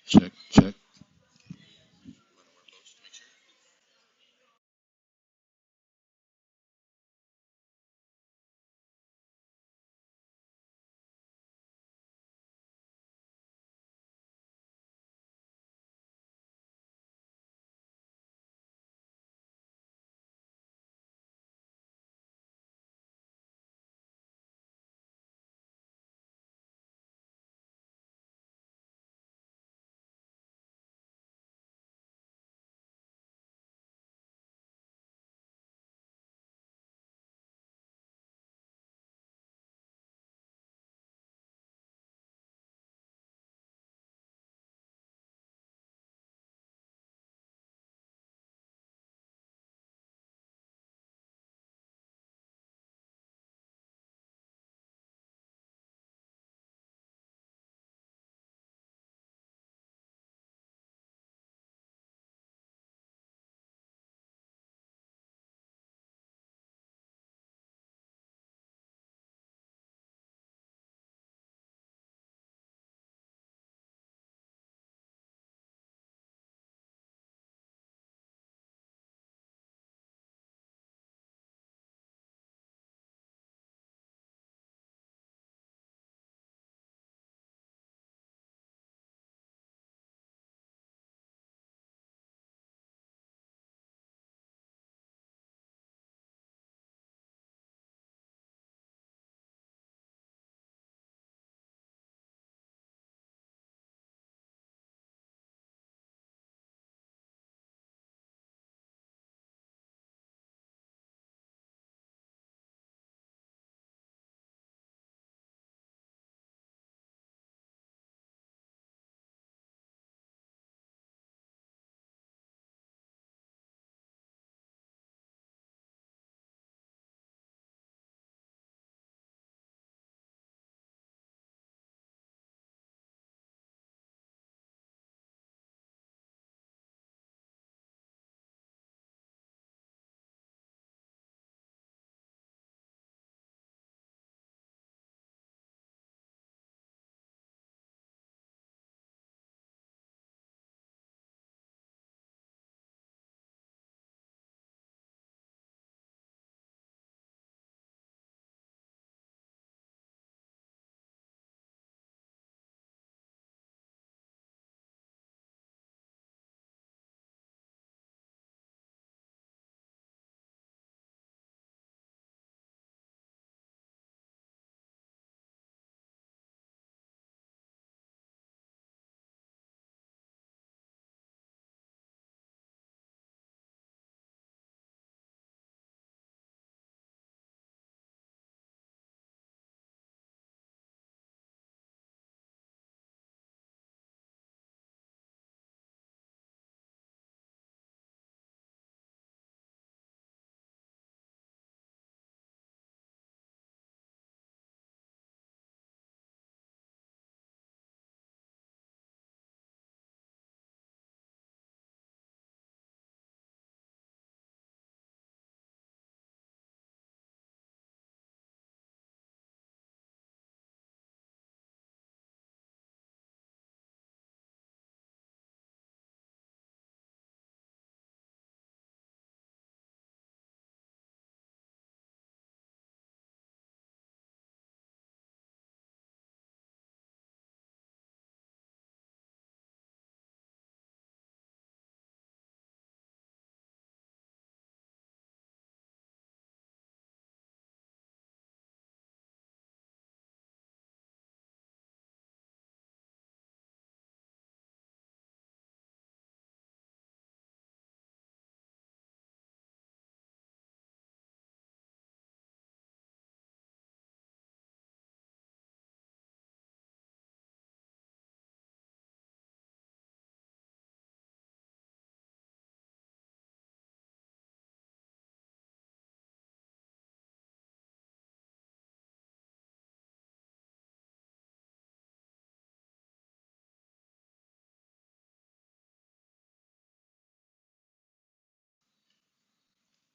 Check, check.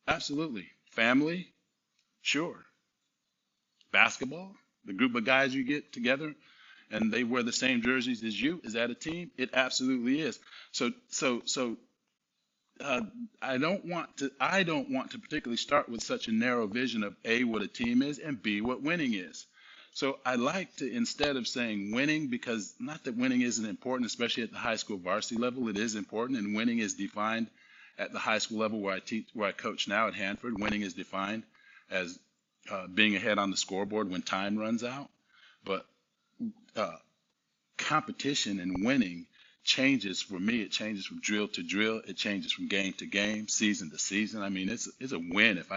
Absolutely. Family, sure. Basketball, the group of guys you get together and they wear the same jerseys as you, is that a team? It absolutely is. So uh, I don't want to particularly start with such a narrow vision of A, what a team is, and B, what winning is. So I like to, instead of saying winning, because not that winning isn't important, especially at the high school varsity level, it is important, and winning is defined at the high school level where I coach now at Hanford. Winning is defined as being ahead on the scoreboard when time runs out. But uh, competition and winning changes for me. It changes from drill to drill. It changes from game to game, season to season. I mean, it's a win if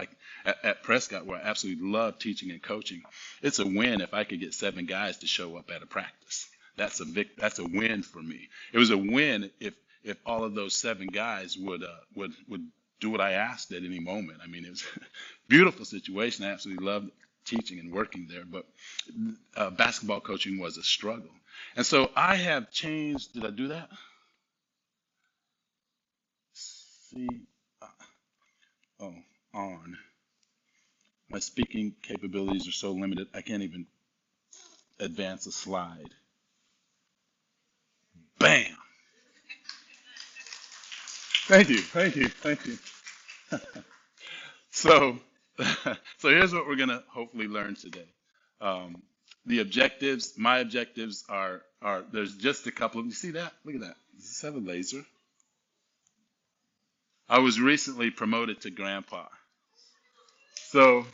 at Prescott, where I absolutely love teaching and coaching. It's a win if I could get 7 guys to show up at a practice. That's a win for me. It was a win if all of those 7 guys would do what I asked at any moment. I mean, it was a beautiful situation. I absolutely loved teaching and working there, but basketball coaching was a struggle. And so I have changed. Did I do that? See, uh, oh, on. My speaking capabilities are so limited, I can't even advance a slide. Bam! Thank you, thank you, thank you. So, so here's what we're gonna hopefully learn today. Um, the objectives, my objectives are there's just a couple of you see that? Look at that. Does this have a laser? I was recently promoted to grandpa. So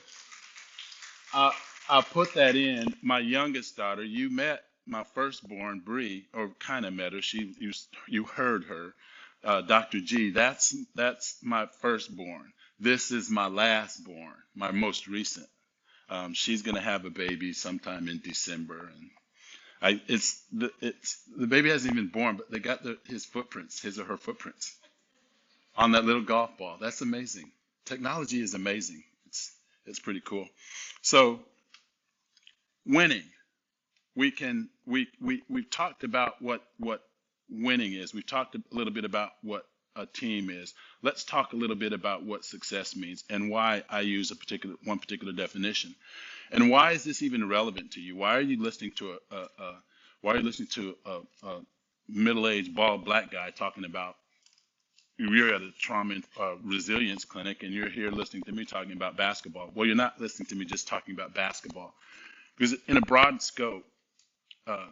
I I put that in. My youngest daughter, you met my firstborn, Bree, or kind of met her. You heard her, Dr. G. That's my firstborn. This is my lastborn, my most recent. She's gonna have a baby sometime in December, and it's the baby hasn't even born, but they got his footprints, his or her footprints on that little golf ball. That's amazing. Technology is amazing. It's pretty cool. So winning, we've talked about what winning is. We've talked a little bit about what a team is. Let's talk a little bit about what success means and why I use one particular definition. And why is this even relevant to you? Why are you listening to a middle-aged bald black guy talking about you're at a trauma and resilience clinic and you're here listening to me talking about basketball? Well, you're not listening to me just talking about basketball, because in a broad scope, uh,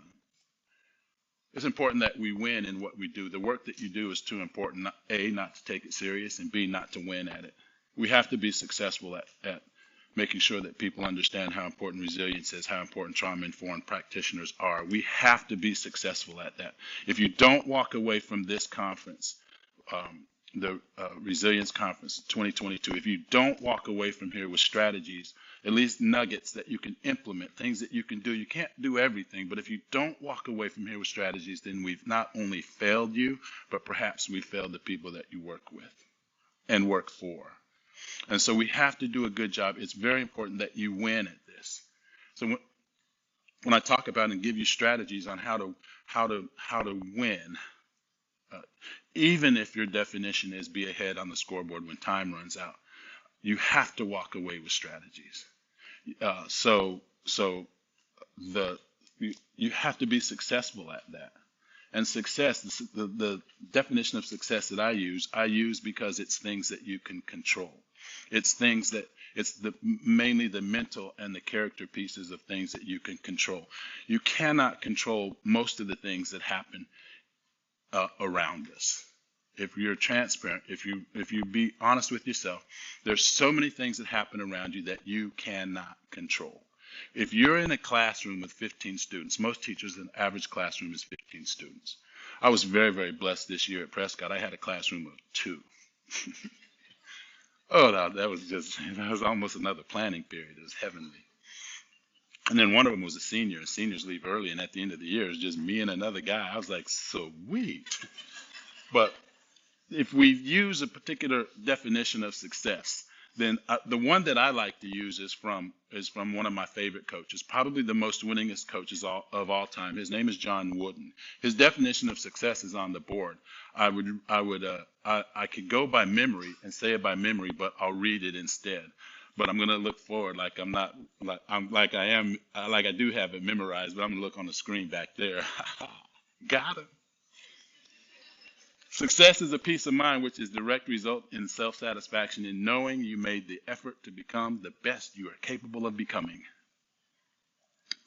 it's important that we win in what we do. The work that you do is too important, A, not to take it serious, and B, not to win at it. We have to be successful at making sure that people understand how important resilience is, how important trauma-informed practitioners are. We have to be successful at that. If you don't walk away from this conference, the Resilience Conference 2022, if you don't walk away from here with strategies, at least nuggets that you can implement, things that you can do. You can't do everything, but if you don't walk away from here with strategies, then we've not only failed you, but perhaps we failed the people that you work with and work for. And so we have to do a good job. It's very important that you win at this. So when I talk about and give you strategies on how to win, uh, even if your definition is be ahead on the scoreboard when time runs out, you have to walk away with strategies. So you have to be successful at that. And success, the definition of success that I use because it's things that you can control. It's things that mainly the mental and the character pieces of things that you can control. You cannot control most of the things that happen around us. If you're transparent, if you be honest with yourself, there's so many things that happen around you that you cannot control. If you're in a classroom with 15 students, most teachers, an average classroom is 15 students. I was very, very blessed this year at Prescott. I had a classroom of 2. Oh, no, that was almost another planning period. It was heavenly. And then one of them was a senior, and seniors leave early, and at the end of the year, it was just me and another guy. I was like, sweet. But if we use a particular definition of success, then the one that I like to use is from one of my favorite coaches, probably the most winningest coaches of all time. His name is John Wooden. His definition of success is on the board. I could go by memory and say it by memory, but I'll read it instead. but I'm gonna look forward like I'm not like I'm like I am like I do have it memorized, but I'm gonna look on the screen back there. Got it. Success is a peace of mind which is direct result in self-satisfaction in knowing you made the effort to become the best you are capable of becoming.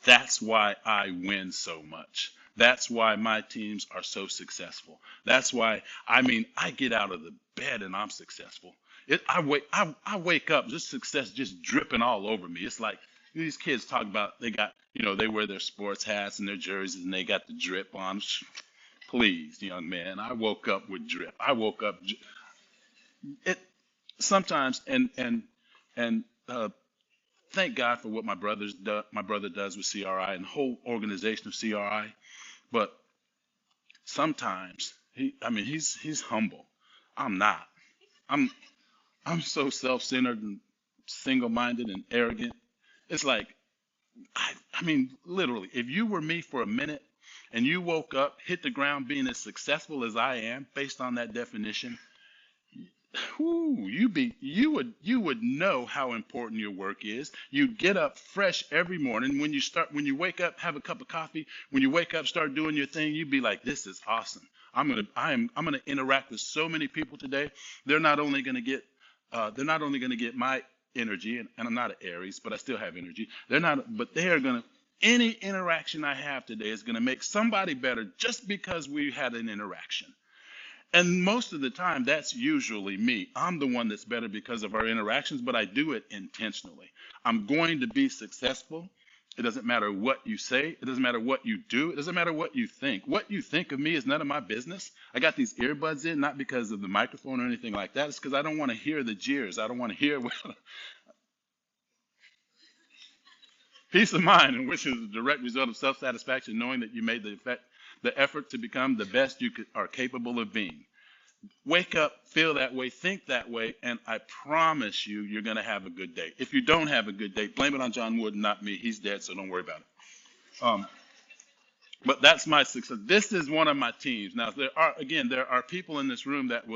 That's why I win so much. That's why my teams are so successful. That's why, I mean, I get out of the bed and I'm successful. I wake up, just success just dripping all over me. It's like these kids talk about they got, they wear their sports hats and their jerseys and they got the drip on. Please, young man, I woke up with drip. I woke up, it sometimes, and thank God for what my brother does with CRI and the whole organization of CRI. But sometimes he's humble. I'm not. I'm I'm so self-centered and single-minded and arrogant. It's like I mean, literally, if you were me for a minute and you woke up, hit the ground being as successful as I am, based on that definition, whoo, you would know how important your work is. You get up fresh every morning. When you wake up, have a cup of coffee. When you wake up, start doing your thing. You'd be like, this is awesome. I'm gonna interact with so many people today. They're not only gonna get my energy, and I'm not an Aries, but I still have energy. But they are gonna. Any interaction I have today is gonna make somebody better just because we had an interaction. And most of the time, that's usually me. I'm the one that's better because of our interactions, but I do it intentionally. I'm going to be successful. It doesn't matter what you say. It doesn't matter what you do. It doesn't matter what you think. What you think of me is none of my business. I got these earbuds in, not because of the microphone or anything like that. It's because I don't want to hear the jeers. I don't want to hear peace of mind, which is a direct result of self-satisfaction, knowing that you made the effort to become the best are capable of being. Wake up, feel that way, think that way, and I promise you, you're going to have a good day. If you don't have a good day, blame it on John Wood, not me. He's dead, so don't worry about it. But that's my success. This is one of my teams. Now, there are people in this room that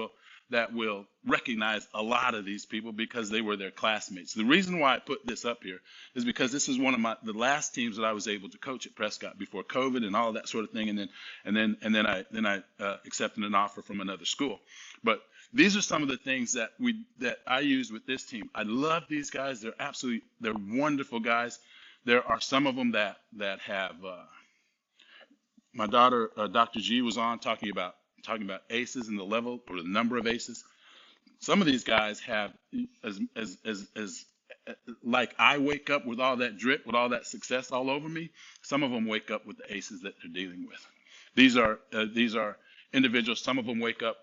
will recognize a lot of these people because they were their classmates. The reason why I put this up here is because this is one of the last teams that I was able to coach at Prescott before COVID and all that sort of thing, and then I accepted an offer from another school. But these are some of the things that I use with this team. I love these guys. They're wonderful guys. There are some of them that have my daughter, Dr. G, was on talking about aces and the level or the number of aces. Some of these guys have as like I wake up with all that drip, with all that success all over me. Some of them wake up with the aces that they're dealing with. These are individuals. Some of them wake up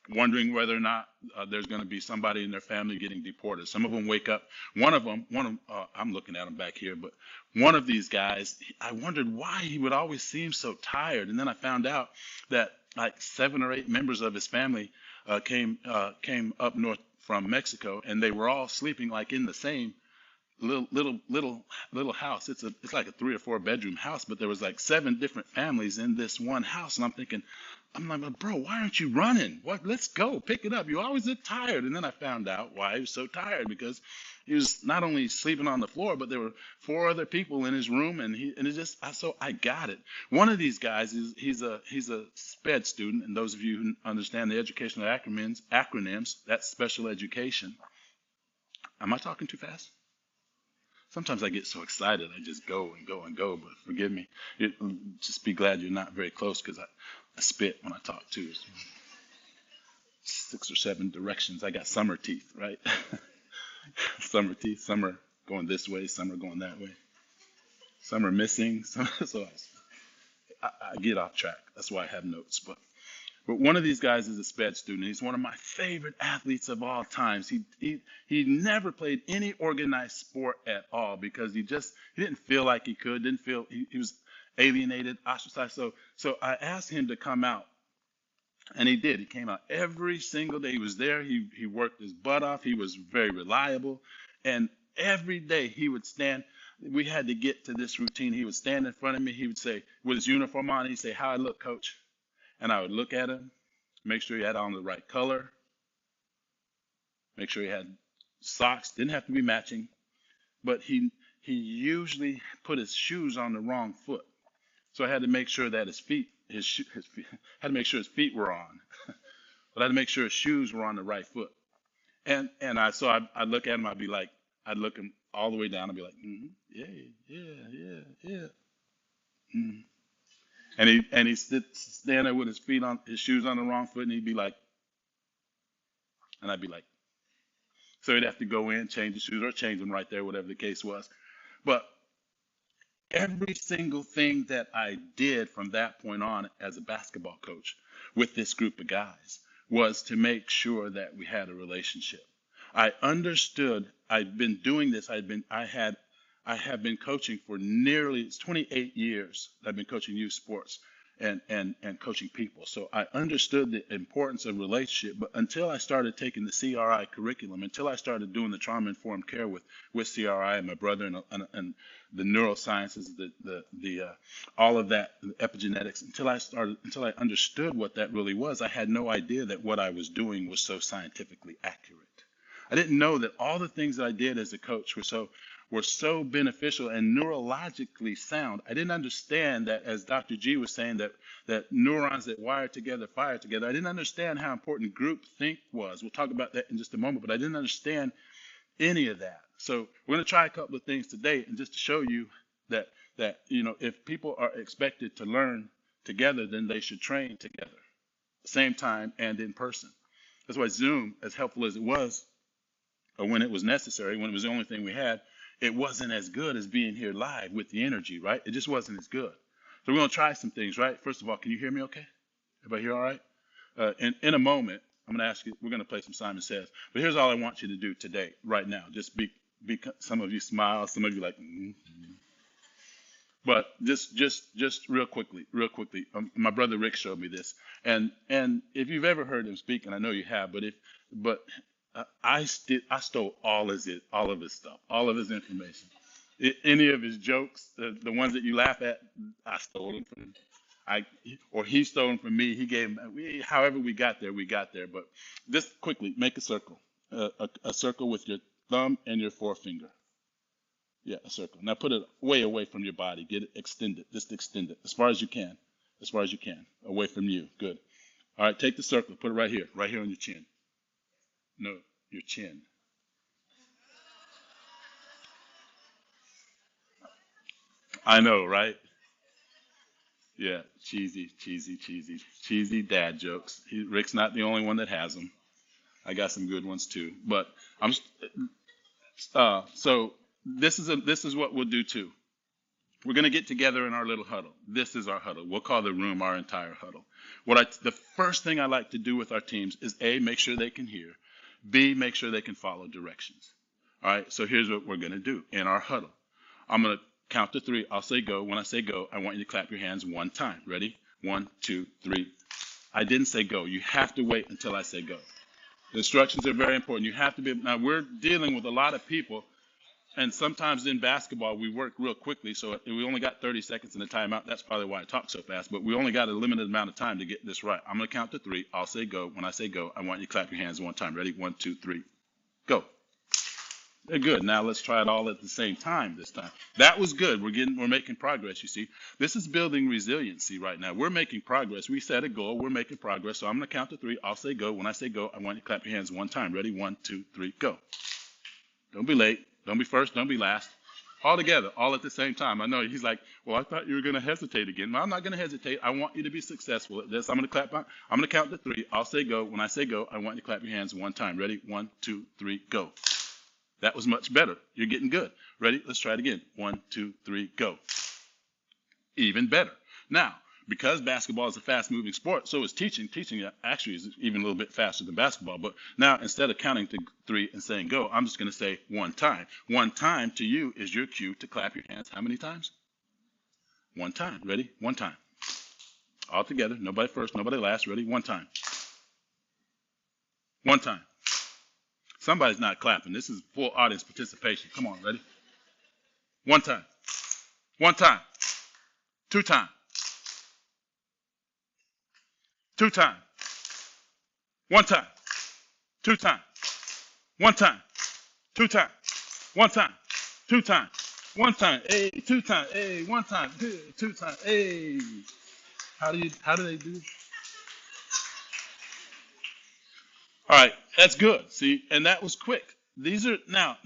wondering whether or not there's going to be somebody in their family getting deported. Some of them wake up. I'm looking at him back here, but one of these guys, I wondered why he would always seem so tired, and then I found out that like 7 or 8 members of his family came up north from Mexico, and they were all sleeping like in the same little house. It's like a 3 or 4 bedroom house, but there was like 7 different families in this one house, and I'm like, bro, why aren't you running? What? Let's go, pick it up. You always look tired. And then I found out why he was so tired, because he was not only sleeping on the floor, but there were 4 other people in his room, and so I got it. One of these guys he's a SPED student, and those of you who understand the educational acronyms, that's special education. Am I talking too fast? Sometimes I get so excited, I just go and go and go, but forgive me. Just be glad you're not very close, because I spit when I talk too. 6 or 7 directions. I got summer teeth, right? Summer teeth. Some are going this way, some are going that way. Some are missing. So I get off track. That's why I have notes. But one of these guys is a SPED student. He's one of my favorite athletes of all times. He never played any organized sport at all because he didn't feel like he could. Didn't feel he was alienated, ostracized. So I asked him to come out, and he did. He came out every single day. He was there. He worked his butt off. He was very reliable, and every day he would stand. We had to get to this routine. He would stand in front of me. He would say, with his uniform on, he'd say, "How I look, coach?" And I would look at him, make sure he had on the right color, make sure he had socks didn't have to be matching, but he usually put his shoes on the wrong foot. So I had to make sure that his feet had to make sure his feet were on, but I had to make sure his shoes were on the right foot. And I'd look at him, I'd look him all the way down, I'd be like, yeah, yeah. Mm. And he stand there with his shoes on the wrong foot, and he'd be like, and I'd be like, so he'd have to go in, change the shoes, or change them right there, whatever the case was. But every single thing that I did from that point on as a basketball coach with this group of guys was to make sure that we had a relationship. I understood. I'd been doing this. I have been coaching for nearly, it's 28 years. I've been coaching youth sports and coaching people. So I understood the importance of relationship. But until I started taking the CRI curriculum, until I started doing the trauma informed care with CRI and my brother and the neurosciences, the all of that, the epigenetics, until I understood what that really was, I had no idea that what I was doing was so scientifically accurate. I didn't know that all the things that I did as a coach were so beneficial and neurologically sound. I didn't understand that, as Dr. G was saying, that neurons that wire together fire together. I didn't understand how important group think was. We'll talk about that in just a moment, but I didn't understand any of that. So we're going to try a couple of things today, and just to show you that if people are expected to learn together, then they should train together, same time and in person. That's why Zoom, as helpful as it was, or when it was necessary, when it was the only thing we had, it wasn't as good as being here live with the energy, right? It just wasn't as good. So we're going to try some things, right? First of all, can you hear me okay? Everybody hear all right? In a moment, I'm going to ask you, we're going to play some Simon Says. But here's all I want you to do today, right now. Just be some of you smile, some of you like, But just real quickly, my brother Rick showed me this. And if you've ever heard him speak, and I know you have, but I stole all of his stuff, all of his information. Any of his jokes, the ones that you laugh at, I stole them from him. Or he stole them from me. He gave them. However we got there, we got there. But just quickly, make a circle, a circle with your thumb and your forefinger. Yeah, a circle. Now put it way away from your body. Get it extended. Just extend it as far as you can, away from you. Good. All right, take the circle. Put it right here on your chin. No, your chin. I know, right? Yeah, cheesy dad jokes. Rick's not the only one that has them. I got some good ones too. But I'm so this is what we'll do too. We're gonna get together in our little huddle. This is our huddle. We'll call the room our entire huddle. The first thing I like to do with our teams is A, make sure they can hear. B, make sure they can follow directions. All right. So here's what we're gonna do in our huddle. I'm gonna count to three. I'll say go. When I say go, I want you to clap your hands one time. Ready? 1, 2, 3. I didn't say go. You have to wait until I say go. The instructions are very important. You have to be. Now we're dealing with a lot of people, and sometimes in basketball we work real quickly. So we only got 30 seconds in the timeout. That's probably why I talk so fast. But we only got a limited amount of time to get this right. I'm gonna count to three. I'll say go. When I say go, I want you to clap your hands one time. Ready? 1, 2, 3. Go. They're good. Now let's try it all at the same time this time. That was good. We're making progress, you see. This is building resiliency right now. We're making progress. We set a goal. We're making progress. So I'm going to count to three. I'll say go. When I say go, I want you to clap your hands one time. Ready? 1, 2, 3, go. Don't be late. Don't be first. Don't be last. All together, all at the same time. I know he's like, well, I thought you were going to hesitate again. No, I'm not going to hesitate. I want you to be successful at this. I'm going to count to three. I'll say go. When I say go, I want you to clap your hands one time. Ready? 1, 2, 3, go. That was much better. You're getting good. Ready? Let's try it again. 1, 2, 3, go. Even better. Now, because basketball is a fast-moving sport, so is teaching. Teaching actually is even a little bit faster than basketball. But now, instead of counting to three and saying go, I'm just going to say one time. One time to you is your cue to clap your hands. How many times? One time. Ready? One time. All together. Nobody first, nobody last. Ready? One time. One time. Somebody's not clapping. This is full audience participation. Come on, ready? One time. One time. Two time. Two time. One time. Two time. One time. Two times. One time. Two times. One time. Hey, two times. Hey, one time. Two times. Hey. How do they do? All right, that's good. See, and that was quick. These are now.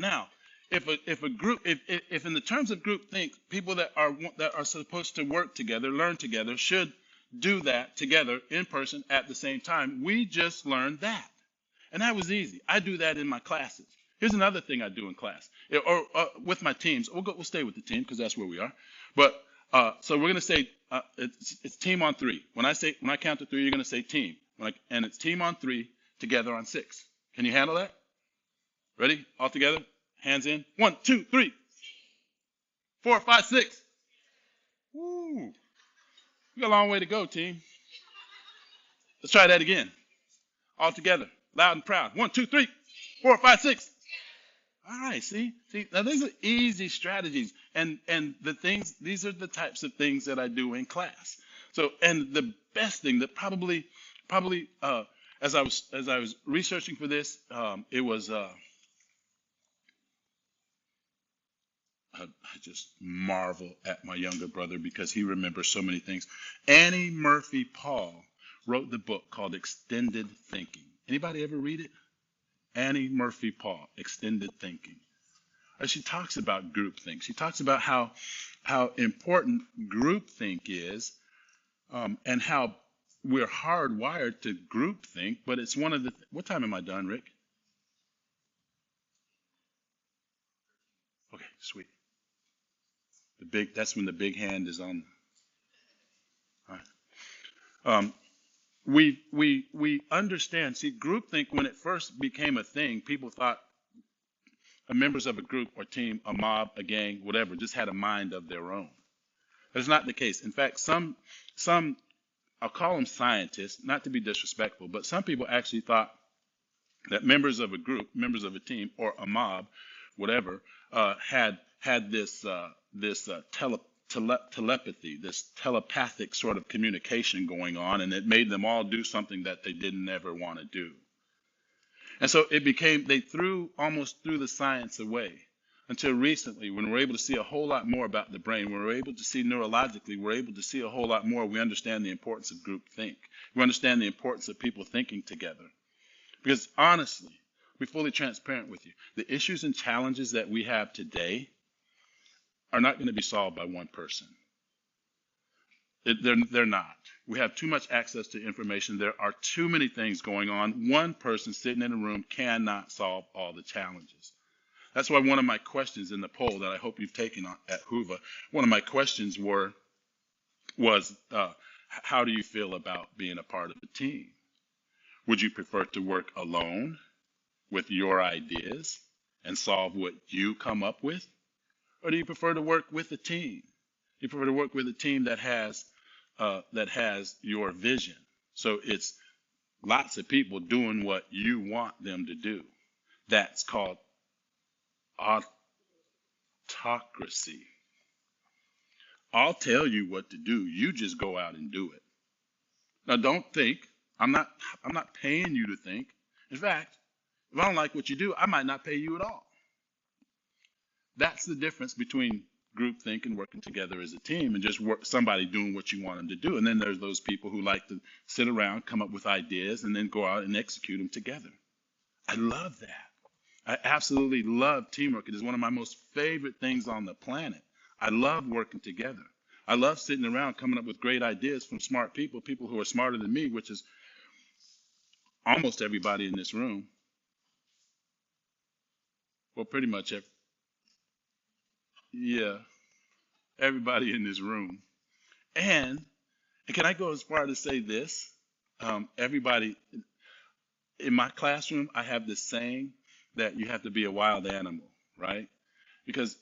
If a group, if in the terms of group think, people that are supposed to work together, learn together, should do that together in person at the same time. We just learned that, and that was easy. I do that in my classes. Here's another thing I do in class, or with my teams. We'll stay with the team because that's where we are. But so we're gonna say it's team on three. When I count to three, you're gonna say team. And it's team on three, together on six. Can you handle that? Ready? All together. Hands in. 1, 2, 3, 4, 5, 6. Woo! We got a long way to go, team. Let's try that again. All together, loud and proud. 1, 2, 3, 4, 5, 6. All right, see, now these are easy strategies, and these are the types of things that I do in class. So, and the best thing that probably, as I was researching for this, it was I just marvel at my younger brother because he remembers so many things. Annie Murphy Paul wrote the book called Extended Thinking. Anybody ever read it? Annie Murphy Paul, Extended Thinking. She talks about groupthink. She talks about how important groupthink is, and how we're hardwired to groupthink. But it's one of the. What time am I done, Rick? Okay, sweet. That's when the big hand is on. All right. We understand. See, groupthink, when it first became a thing, people thought members of a group or team, a mob, a gang, whatever, just had a mind of their own. That's not the case. In fact, some I'll call them scientists, not to be disrespectful, but some people actually thought that members of a group, members of a team, or a mob, whatever, had this telepathy, this telepathic sort of communication going on, and it made them all do something that they didn't ever want to do. And so they almost threw the science away until recently, when we're able to see a whole lot more about the brain. When we're able to see neurologically, we're able to see a whole lot more. We understand the importance of group think. We understand the importance of people thinking together. Because honestly, I'll be fully transparent with you, the issues and challenges that we have today are not going to be solved by one person. They're not. We have too much access to information. There are too many things going on. One person sitting in a room cannot solve all the challenges. That's why one of my questions in the poll that I hope you've taken at Hoover, one of my questions was, how do you feel about being a part of a team? Would you prefer to work alone with your ideas and solve what you come up with? Or do you prefer to work with a team? You prefer to work with a team that has your vision. So it's lots of people doing what you want them to do. That's called autocracy. I'll tell you what to do. You just go out and do it. Now don't think. I'm not paying you to think. In fact, if I don't like what you do, I might not pay you at all. That's the difference between groupthink and working together as a team and just somebody doing what you want them to do. And then there's those people who like to sit around, come up with ideas, and then go out and execute them together. I love that. I absolutely love teamwork. It is one of my most favorite things on the planet. I love working together. I love sitting around coming up with great ideas from smart people who are smarter than me, which is almost everybody in this room. Well, pretty much everybody in this room. And can I go as far to say this? Everybody in my classroom, I have this saying that you have to be a wild animal, right? Because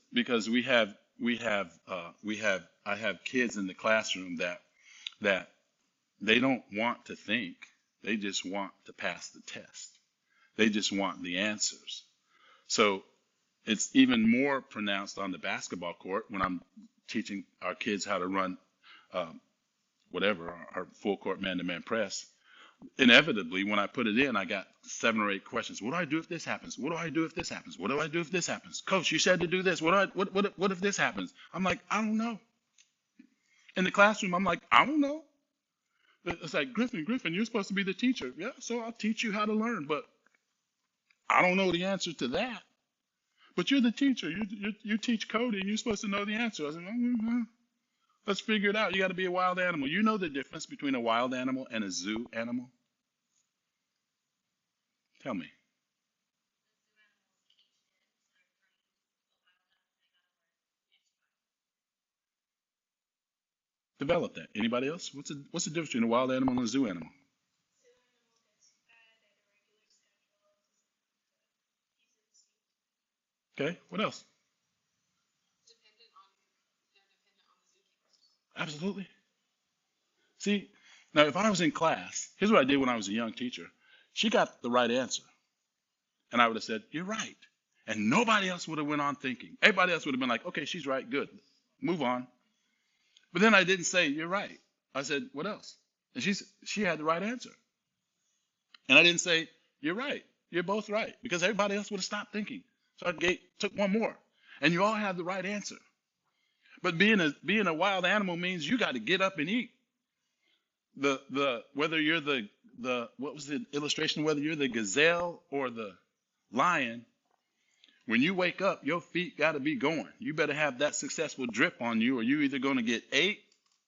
I have kids in the classroom that they don't want to think. They just want to pass the test. They just want the answers. So it's even more pronounced on the basketball court when I'm teaching our kids how to run our full court man-to-man press. inevitably, when I put it in, I got 7 or 8 questions. What do I do if this happens? What do I do if this happens? What do I do if this happens? Coach, you said to do this. What if this happens? I'm like, I don't know. In the classroom, I'm like, I don't know. It's like, Griffin, you're supposed to be the teacher. Yeah, so I'll teach you how to learn, but I don't know the answer to that. But you're the teacher. You teach coding. You're supposed to know the answer. I said, let's figure it out. You got to be a wild animal. You know the difference between a wild animal and a zoo animal? Tell me. Develop that. Anybody else? What's the difference between a wild animal and a zoo animal? Okay. What else? Absolutely. See, now if I was in class, here's what I did when I was a young teacher. She got the right answer, and I would have said, "You're right," and nobody else would have went on thinking. Everybody else would have been like, "Okay, she's right. Good. Move on." But then I didn't say, "You're right." I said, "What else?" And she had the right answer, and I didn't say, "You're right. You're both right," because everybody else would have stopped thinking. So took one more, and you all have the right answer. But being a wild animal means you got to get up and eat. The whether you're the what was the illustration? Whether you're the gazelle or the lion, when you wake up, your feet got to be going. You better have that successful drip on you, or you either going to get ate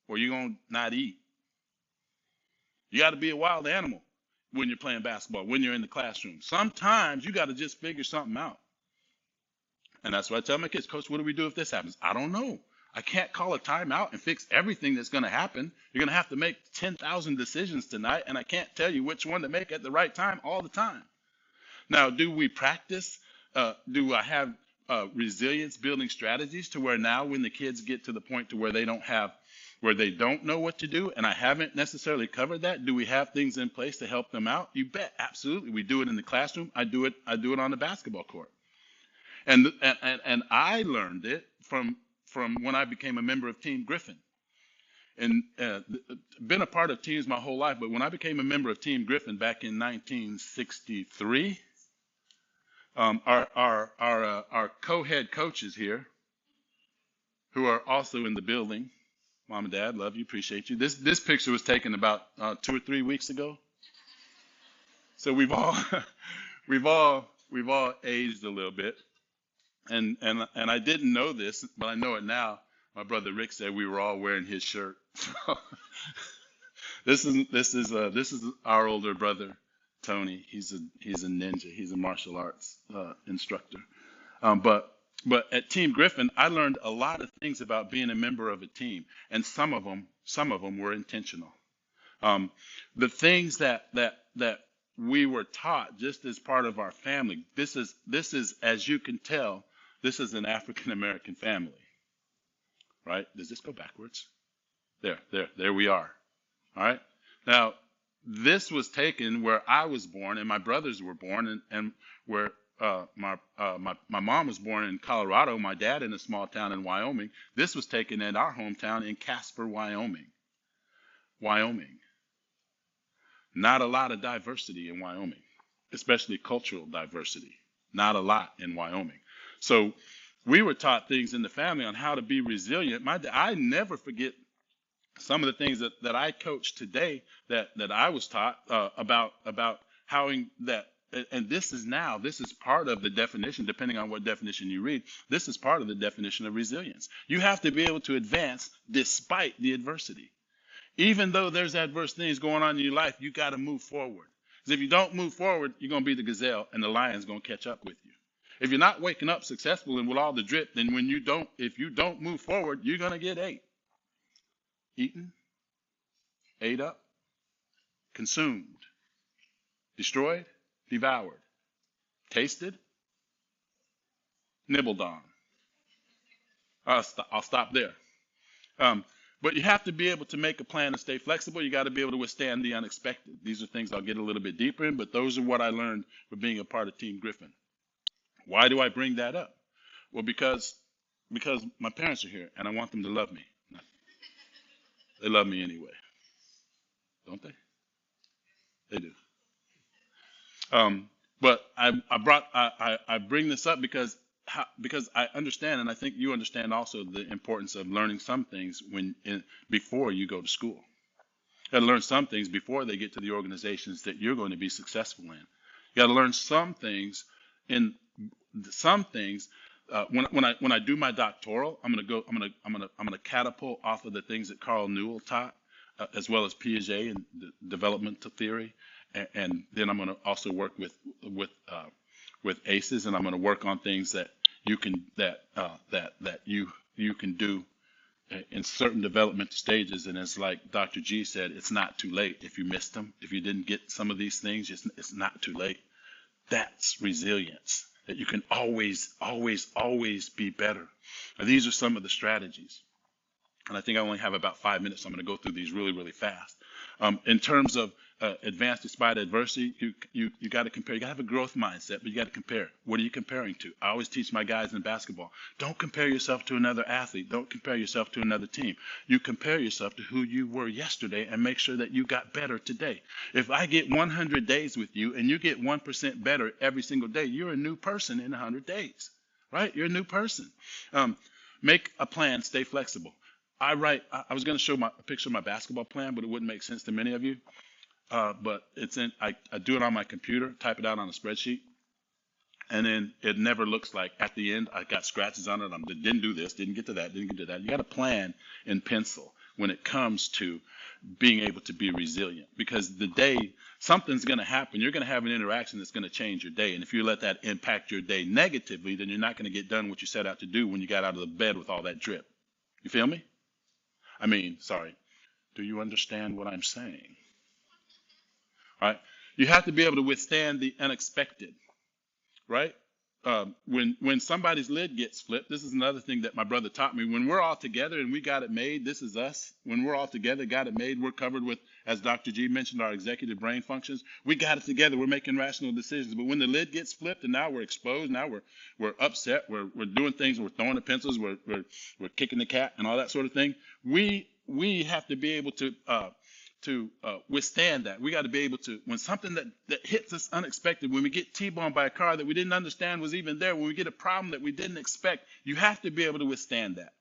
or you're going to not eat. You got to be a wild animal when you're playing basketball, when you're in the classroom. Sometimes you got to just figure something out. And that's what I tell my kids, Coach, what do we do if this happens? I don't know. I can't call a timeout and fix everything that's going to happen. You're going to have to make 10,000 decisions tonight, and I can't tell you which one to make at the right time all the time. Now, do we practice? Do I have resilience building strategies to where now when the kids get to the point to where where they don't know what to do, and I haven't necessarily covered that, do we have things in place to help them out? You bet, absolutely. We do it in the classroom. I do it on the basketball court. And I learned it from when I became a member of Team Griffin. And been a part of teams my whole life, but when I became a member of Team Griffin back in 1963, our co-head coaches here, who are also in the building, Mom and Dad, love you, appreciate you. This picture was taken about 2 or 3 weeks ago, so we've all we've all aged a little bit. And I didn't know this, but I know it now. My brother Rick said we were all wearing his shirt. This is our older brother Tony. He's a ninja. He's a martial arts instructor. But at Team Griffin, I learned a lot of things about being a member of a team, and some of them were intentional. The things that we were taught just as part of our family. This is as you can tell, this is an African American family, right? Does this go backwards? There we are. All right. Now, this was taken where I was born and my brothers were born, and where my mom was born in Colorado, my dad in a small town in Wyoming. This was taken in our hometown in Casper, Wyoming. Wyoming. Not a lot of diversity in Wyoming, especially cultural diversity. Not a lot in Wyoming. So we were taught things in the family on how to be resilient. I never forget some of the things that I coach today that I was taught about how that, and this is part of the definition, depending on what definition you read. This is part of the definition of resilience. You have to be able to advance despite the adversity. Even though there's adverse things going on in your life, you got to move forward. Because if you don't move forward, you're going to be the gazelle, and the lion's going to catch up with you. If you're not waking up successful and with all the drip, then if you don't move forward, you're going to get ate. Eaten, ate up, consumed, destroyed, devoured, tasted, nibbled on. I'll stop there. But you have to be able to make a plan and stay flexible. You got to be able to withstand the unexpected. These are things I'll get a little bit deeper in, but those are what I learned from being a part of Team Griffin. Why do I bring that up? Well, because my parents are here, and I want them to love me. They love me anyway, don't they? They do. But I bring this up because I understand, and I think you understand also the importance of learning some things before you go to school. You got to learn some things before they get to the organizations that you're going to be successful in. You got to learn some things in some things. When I do my doctoral, I'm gonna catapult off of the things that Carl Newell taught, as well as Piaget and developmental theory, and then I'm gonna also work with ACEs, and I'm gonna work on things that you can you can do in certain developmental stages. And it's like Dr. G said, it's not too late if you missed them. If you didn't get some of these things, it's not too late. That's resilience. That you can always be better. Now, these are some of the strategies. And I think I only have about 5 minutes, so I'm going to go through these really, really fast. In terms of advance despite adversity, you got to compare. You got to have a growth mindset, but you got to compare. What are you comparing to? I always teach my guys in basketball, don't compare yourself to another athlete. Don't compare yourself to another team. You compare yourself to who you were yesterday and make sure that you got better today. If I get 100 days with you and you get 1% better every single day, you're a new person in 100 days, right? You're a new person. Make a plan, stay flexible. I was going to show a picture of my basketball plan, but it wouldn't make sense to many of you. But I do it on my computer, type it out on a spreadsheet, and then it never looks like at the end I got scratches on it. I didn't do this, didn't get to that, didn't get to that. You got to plan in pencil when it comes to being able to be resilient, because the day something's going to happen, you're going to have an interaction that's going to change your day. And if you let that impact your day negatively, then you're not going to get done what you set out to do when you got out of the bed with all that drip. You feel me? Sorry. Do you understand what I'm saying? Right? You have to be able to withstand the unexpected, right? When somebody's lid gets flipped, this is another thing that my brother taught me. When we're all together and we got it made, this is us. When we're all together, got it made, we're covered with, as Dr. G mentioned, our executive brain functions. We got it together. We're making rational decisions. But when the lid gets flipped and now we're exposed, now we're upset, we're doing things, we're throwing the pencils, we're kicking the cat and all that sort of thing. We have to be able to withstand that. We got to be able to, when something that hits us unexpected, when we get T-boned by a car that we didn't understand was even there, when we get a problem that we didn't expect, you have to be able to withstand that.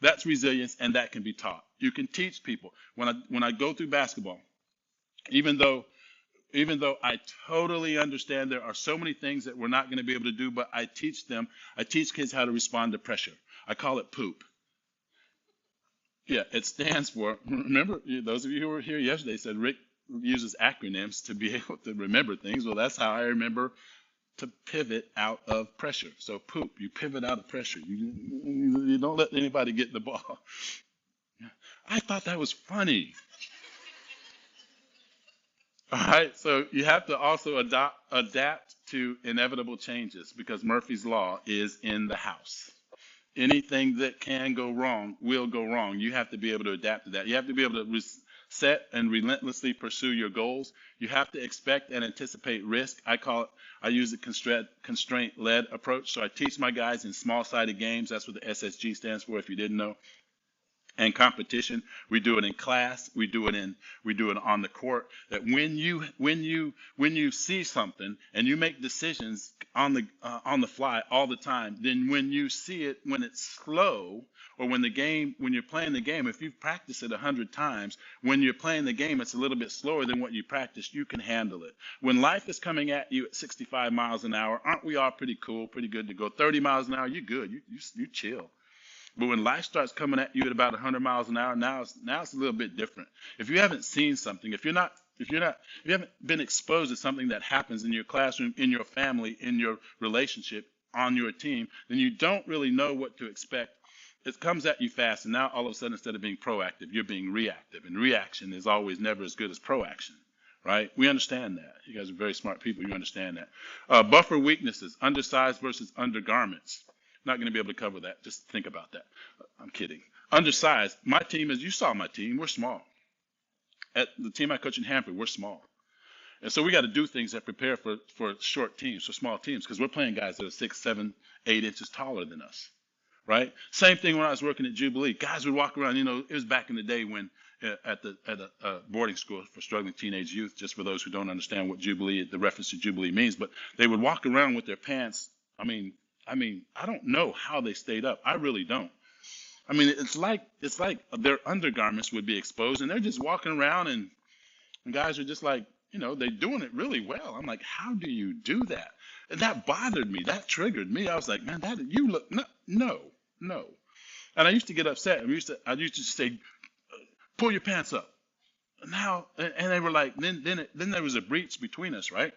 That's resilience, and that can be taught. You can teach people. When I go through basketball, even though I totally understand there are so many things that we're not going to be able to do, but I teach kids how to respond to pressure. I call it POOP. Yeah, it stands for, remember, those of you who were here yesterday said Rick uses acronyms to be able to remember things. Well, that's how I remember to pivot out of pressure. So POOP, you pivot out of pressure. You don't let anybody get the ball. I thought that was funny. All right, so you have to also adapt to inevitable changes, because Murphy's Law is in the house. Anything that can go wrong will go wrong. You have to be able to adapt to that. You have to be able to set and relentlessly pursue your goals. You have to expect and anticipate risk. I use a constraint-led approach. So I teach my guys in small-sided games. That's what the SSG stands for, if you didn't know. And competition, we do it in class, we do it on the court. That when you see something and you make decisions on the fly all the time, then when you see it when it's slow, or when you're playing the game, if you've practiced it 100 times, when you're playing the game, it's a little bit slower than what you practiced. You can handle it. When life is coming at you at 65 miles an hour, aren't we all pretty cool, pretty good to go 30 miles an hour? You good, you chill. But when life starts coming at you at about 100 miles an hour, now it's a little bit different. If you haven't seen something, if you haven't been exposed to something that happens in your classroom, in your family, in your relationship, on your team, then you don't really know what to expect. It comes at you fast, and now all of a sudden, instead of being proactive, you're being reactive. And reaction is always never as good as proaction, right? We understand that. You guys are very smart people. You understand that. Buffer weaknesses, undersized versus undergarments. Not going to be able to cover that. Just think about that. I'm kidding. Undersized. My team, as you saw my team, we're small. At the team I coach in Hanford, we're small. And so we got to do things that prepare for short teams, for small teams, because we're playing guys that are 6, 7, 8 inches taller than us, right? Same thing when I was working at Jubilee. Guys would walk around, it was back in the day when at a boarding school for struggling teenage youth, just for those who don't understand what Jubilee, the reference to Jubilee means. But they would walk around with their pants. I don't know how they stayed up. I really don't. I mean, it's like their undergarments would be exposed, and they're just walking around, and guys are just like, they're doing it really well. I'm like, how do you do that? And that bothered me. That triggered me. I was like, man, that you look no. And I used to get upset. I used to say, pull your pants up. Now, and they were like, then there was a breach between us, right?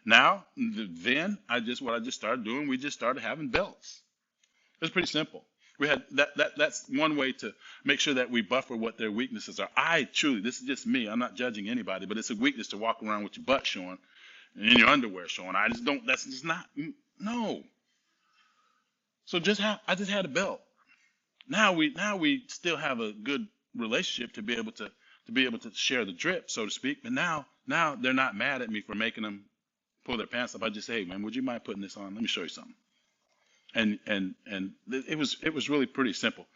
Now, then what I just started doing, we just started having belts. It's pretty simple. We had that's one way to make sure that we buffer what their weaknesses are. This is just me, I'm not judging anybody, but it's a weakness to walk around with your butt showing and your underwear showing. That's just not, no. So I just had a belt. Now we still have a good relationship to be able to share the drip, so to speak. But now they're not mad at me for making them pull their pants up. I just say, hey man, would you mind putting this on? Let me show you something. And it was really pretty simple.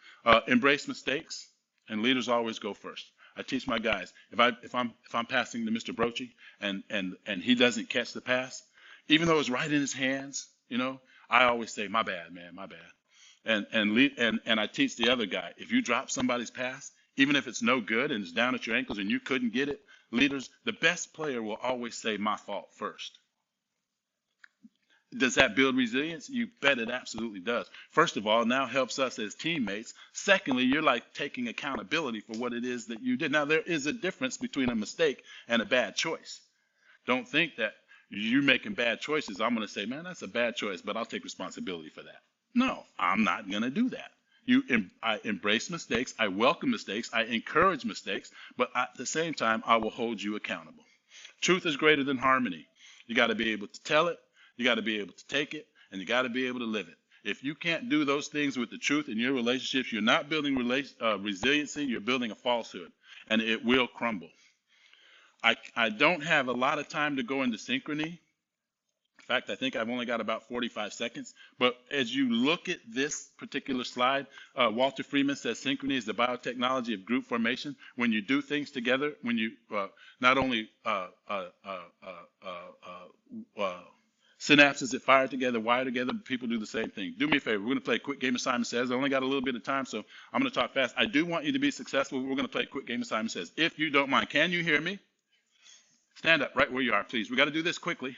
Embrace mistakes, and leaders always go first. I teach my guys, if I'm passing to Mr. Brochi and he doesn't catch the pass, even though it's right in his hands, I always say, my bad, man, my bad. And I teach the other guy, if you drop somebody's pass, even if it's no good and it's down at your ankles and you couldn't get it, leaders, the best player will always say, my fault first. Does that build resilience? You bet it absolutely does. First of all, now helps us as teammates. Secondly, you're like taking accountability for what it is that you did. Now, there is a difference between a mistake and a bad choice. Don't think that you making bad choices, I'm going to say, man, that's a bad choice, but I'll take responsibility for that. No, I'm not going to do that. I embrace mistakes. I welcome mistakes. I encourage mistakes. But at the same time, I will hold you accountable. Truth is greater than harmony. You got to be able to tell it. You got to be able to take it, and you got to be able to live it. If you can't do those things with the truth in your relationships, you're not building resiliency, you're building a falsehood, and it will crumble. I don't have a lot of time to go into synchrony. In fact, I think I've only got about 45 seconds. But as you look at this particular slide, Walter Freeman says synchrony is the biotechnology of group formation. When you do things together, when you not only synapses that fire together, wire together, people do the same thing. Do me a favor. We're going to play a quick game of Simon Says. I only got a little bit of time, so I'm going to talk fast. I do want you to be successful. We're going to play a quick game of Simon Says. If you don't mind, can you hear me? Stand up right where you are, please. We got to do this quickly.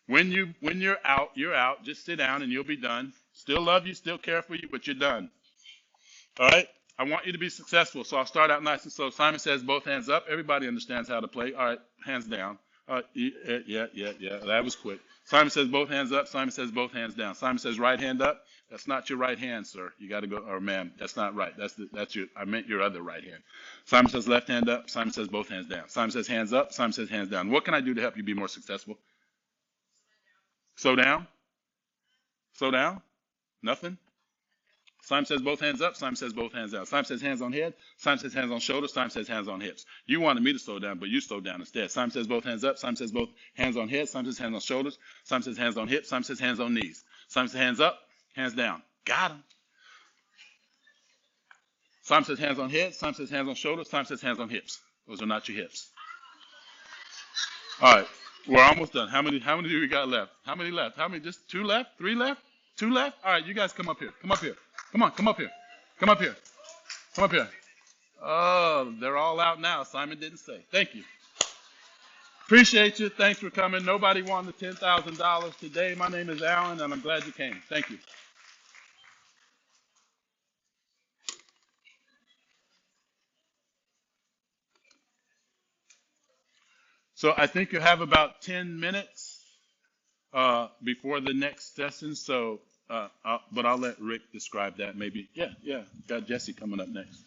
When you're out, you're out. Just sit down and you'll be done. Still love you, still care for you, but you're done. All right? I want you to be successful, so I'll start out nice and slow. Simon Says both hands up. Everybody understands how to play. All right, hands down. Yeah. That was quick. Simon Says both hands up. Simon Says both hands down. Simon Says right hand up. That's not your right hand, sir. You got to go, or ma'am. That's not right. I meant your other right hand. Simon Says left hand up. Simon Says both hands down. Simon Says hands up. Simon Says hands down. What can I do to help you be more successful? Slow down. Slow down. Nothing. Simon Says both hands up. Simon Says both hands down. Simon Says hands on head. Simon Says hands on shoulders. Simon Says hands on hips. You wanted me to slow down, but you slowed down instead. Simon Says both hands up. Simon Says both hands on head. Simon Says hands on shoulders. Simon Says hands on hips. Simon Says hands on knees. Simon Says hands up, hands down. Got him. Simon Says hands on head. Simon Says hands on shoulders. Simon Says hands on hips. Those are not your hips. All right. We're almost done. How many do we got left? How many left? How many? Just 2 left? 3 left? 2 left? All right, you guys come up here. Come up here. Come on, come up here. Come up here. Come up here. Oh, they're all out now. Simon didn't say. Thank you. Appreciate you. Thanks for coming. Nobody won the $10,000 today. My name is Allyn, and I'm glad you came. Thank you. So I think you have about 10 minutes before the next session. So, but I'll let Rick describe that maybe. Yeah. Got Jesse coming up next.